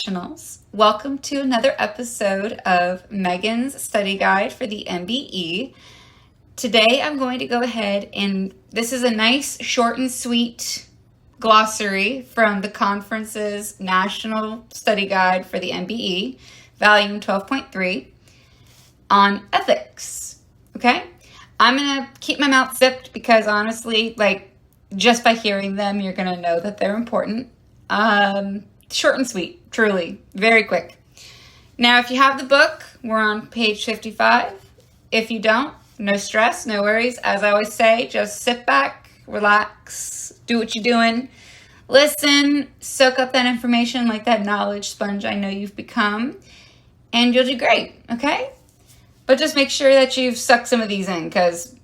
Professionals. Welcome to another episode of Megan's Study Guide for the MBE. Today I'm going to go ahead and this is a nice short and sweet glossary from the conference's National Study Guide for the MBE, volume 12.3 on ethics. Okay? I'm going to keep my mouth zipped because honestly, just by hearing them, you're going to know that they're important. Short and sweet, truly, very quick. Now, if you have the book, we're on page 55. If you don't, no stress, no worries. As I always say, just sit back, relax, do what you're doing, listen, soak up that information like that knowledge sponge I know you've become, and you'll do great, okay? But just make sure that you've sucked some of these in because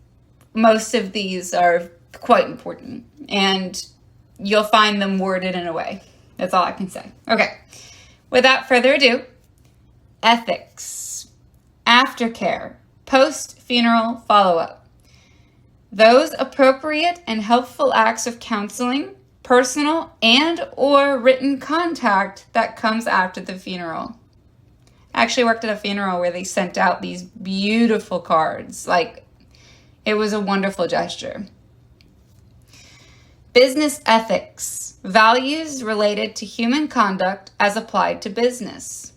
most of these are quite important, and you'll find them worded in a way. That's all I can say. Okay, without further ado, ethics, aftercare, post-funeral follow-up. Those appropriate and helpful acts of counseling, personal and or written contact that comes after the funeral. I actually worked at a funeral where they sent out these beautiful cards. It was a wonderful gesture. Business ethics, values related to human conduct as applied to business.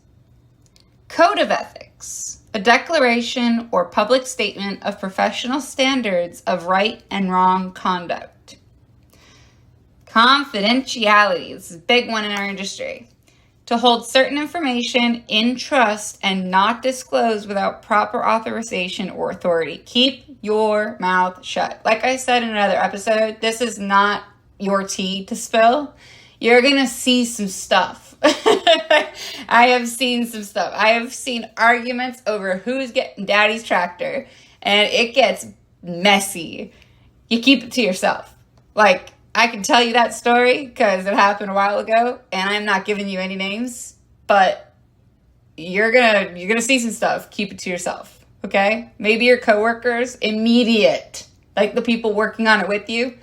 Code of ethics, a declaration or public statement of professional standards of right and wrong conduct. Confidentiality, this is a big one in our industry. To hold certain information in trust and not disclose without proper authorization or authority. Keep your mouth shut. Like I said in another episode, this is not your tea to spill. You're going to see some stuff. I have seen some stuff. I have seen arguments over who's getting daddy's tractor, and it gets messy. You keep it to yourself. I can tell you that story because it happened a while ago, and I'm not giving you any names, but you're gonna see some stuff. Keep it to yourself, okay? Maybe your coworkers, immediate, like the people working on it with you,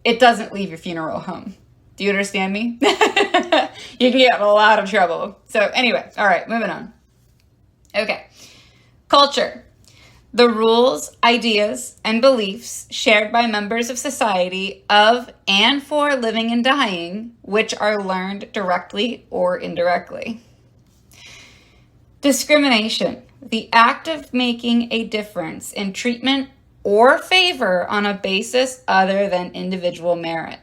it doesn't leave your funeral home. Do you understand me? You can get in a lot of trouble. So anyway, all right, moving on. Okay, culture. The rules, ideas, and beliefs shared by members of society of and for living and dying, which are learned directly or indirectly. Discrimination, the act of making a difference in treatment or favor on a basis other than individual merit.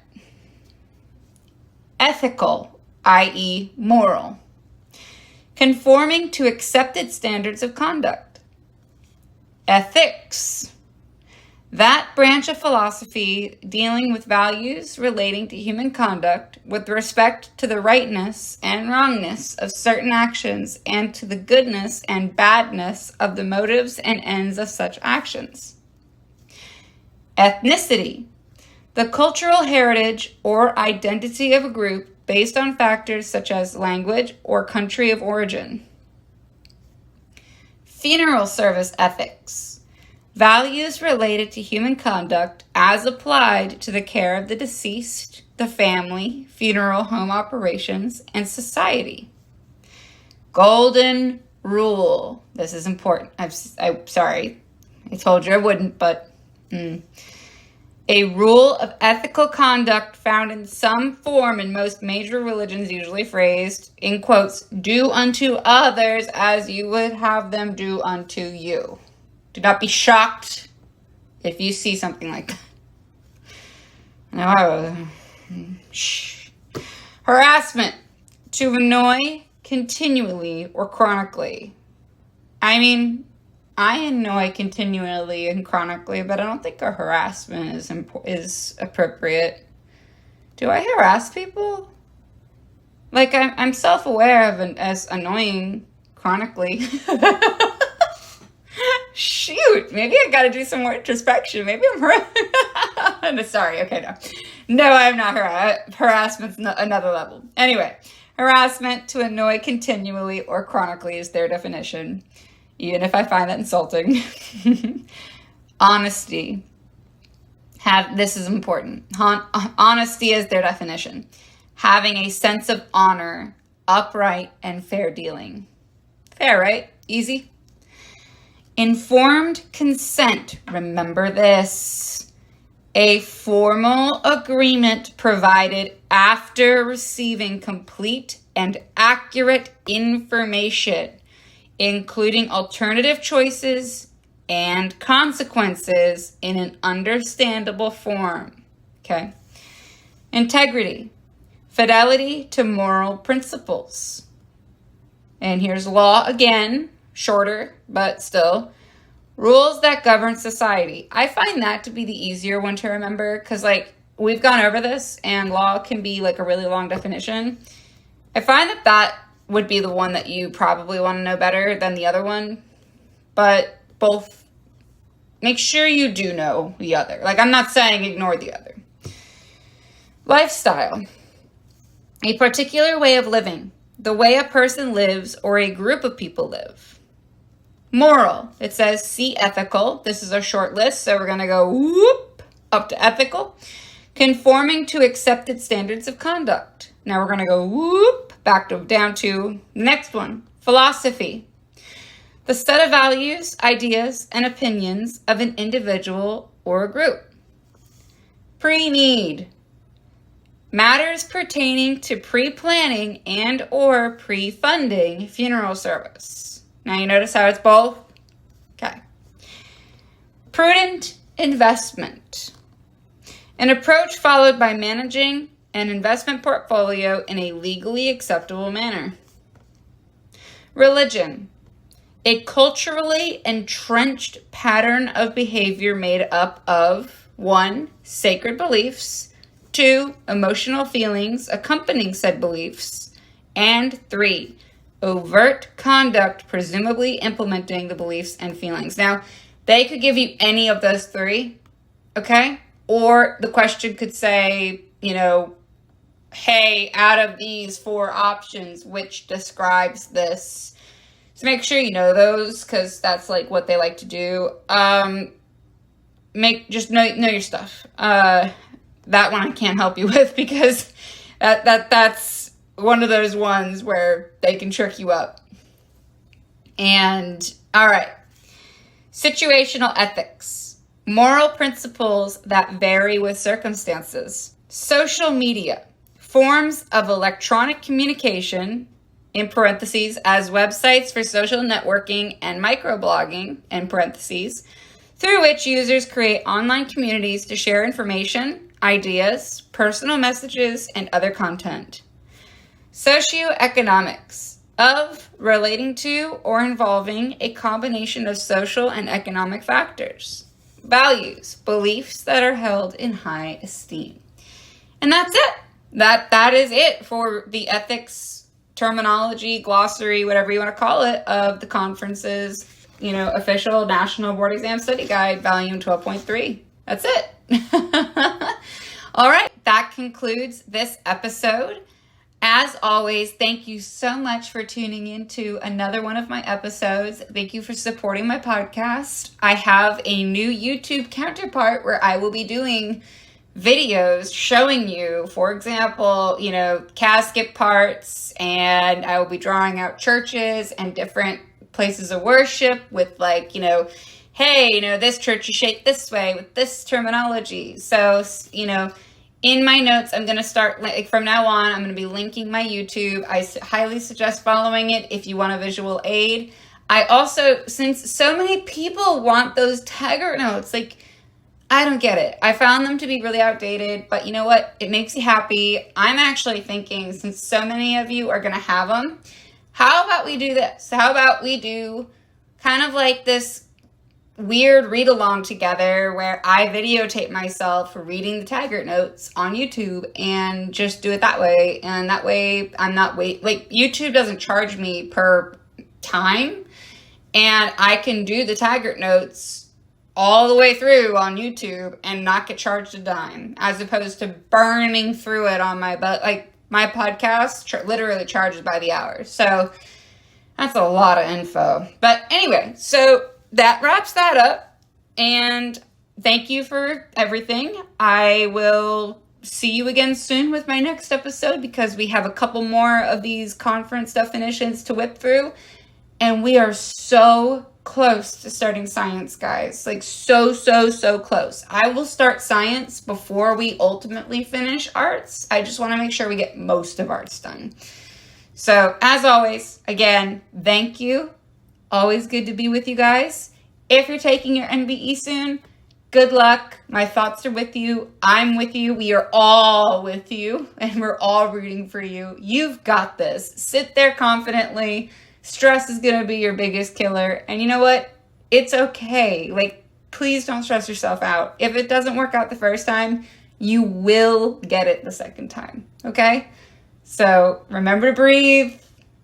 Ethical, i.e. moral, conforming to accepted standards of conduct. Ethics, that branch of philosophy dealing with values relating to human conduct with respect to the rightness and wrongness of certain actions and to the goodness and badness of the motives and ends of such actions. Ethnicity, the cultural heritage or identity of a group based on factors such as language or country of origin. Funeral service ethics, values related to human conduct as applied to the care of the deceased, the family, funeral home operations, and society. Golden rule, this is important. I'm sorry, I told you I wouldn't, but a rule of ethical conduct found in some form in most major religions, usually phrased, in quotes, do unto others as you would have them do unto you. Do not be shocked if you see something like that. Harassment, to annoy continually or chronically. I annoy continually and chronically, but I don't think a harassment is appropriate. Do I harass people? I'm self-aware of as annoying chronically. Shoot, maybe I gotta do some more introspection. Maybe I'm sorry, okay, no. No, I'm not harassment's another level. Anyway, harassment to annoy continually or chronically is their definition. Even if I find that insulting. Honesty. This is important. Honesty is their definition. Having a sense of honor, upright, and fair dealing. Fair, right? Easy. Informed consent. Remember this. A formal agreement provided after receiving complete and accurate information, including alternative choices and consequences in an understandable form. Okay. Integrity. Fidelity to moral principles. And here's law again, shorter, but still. Rules that govern society. I find that to be the easier one to remember because, we've gone over this and law can be a really long definition. I find that would be the one that you probably want to know better than the other one, but both, make sure you do know the other. I'm not saying ignore the other. Lifestyle. A particular way of living, the way a person lives or a group of people live. Moral, it says see ethical. This is a short list, so we're going to go whoop up to ethical. Conforming to accepted standards of conduct. Now we're going to go whoop down to the next one. Philosophy. The set of values, ideas, and opinions of an individual or a group. Pre-need. Matters pertaining to pre-planning and or pre-funding funeral service. Now you notice how it's both? Okay. Prudent investment. An approach followed by managing an investment portfolio in a legally acceptable manner. Religion. A culturally entrenched pattern of behavior made up of 1. Sacred beliefs, 2. Emotional feelings accompanying said beliefs, and 3. Overt conduct presumably implementing the beliefs and feelings. Now, they could give you any of those 3, okay? Or the question could say, hey, out of these 4 options, which describes this? So make sure you know those, because that's what they like to do. Just know your stuff. That one I can't help you with because that's one of those ones where they can trick you up. And all right, situational ethics, moral principles that vary with circumstances. Social media, forms of electronic communication, in parentheses, as websites for social networking and microblogging, in parentheses, through which users create online communities to share information, ideas, personal messages, and other content. Socioeconomics, of, relating to, or involving a combination of social and economic factors. Values, beliefs that are held in high esteem. And that's it. That is it for the ethics terminology, glossary, whatever you want to call it, of the conference's, official National Board Exam Study Guide, Volume 12.3. That's it. All right, that concludes this episode. As always, thank you so much for tuning in to another one of my episodes. Thank you for supporting my podcast. I have a new YouTube counterpart where I will be doing videos showing you, for example, casket parts, and I will be drawing out churches and different places of worship with hey, this church is shaped this way with this terminology. So, in my notes, I'm going to start, from now on, I'm going to be linking my YouTube. I highly suggest following it if you want a visual aid. I also, since so many people want those Taggart notes, I don't get it. I found them to be really outdated, but you know what? It makes you happy. I'm actually thinking, since so many of you are going to have them, how about we do this? How about we do kind of this weird read along together where I videotape myself reading the Taggart notes on YouTube and just do it that way. And that way I'm not YouTube doesn't charge me per time, and I can do the Taggart notes all the way through on YouTube and not get charged a dime, as opposed to burning through it on my my podcast literally charges by the hour. So that's a lot of info. But anyway, so that wraps that up, and thank you for everything. I will see you again soon with my next episode, because we have a couple more of these conference definitions to whip through. And we are so close to starting science, guys. Like so close. I will start science before we ultimately finish arts. I just want to make sure we get most of arts done. So as always, again, thank you. Always good to be with you guys. If you're taking your NBE soon, good luck. My thoughts are with you. I'm with you. We are all with you, and we're all rooting for you. You've got this. Sit there confidently. Stress is going to be your biggest killer. And you know what? It's okay. Like, please don't stress yourself out. If it doesn't work out the first time, you will get it the second time. Okay? So remember to breathe.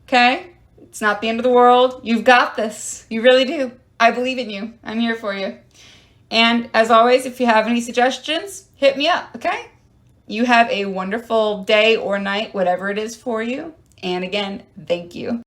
Okay? It's not the end of the world. You've got this. You really do. I believe in you. I'm here for you. And as always, if you have any suggestions, hit me up. Okay? You have a wonderful day or night, whatever it is for you. And again, thank you.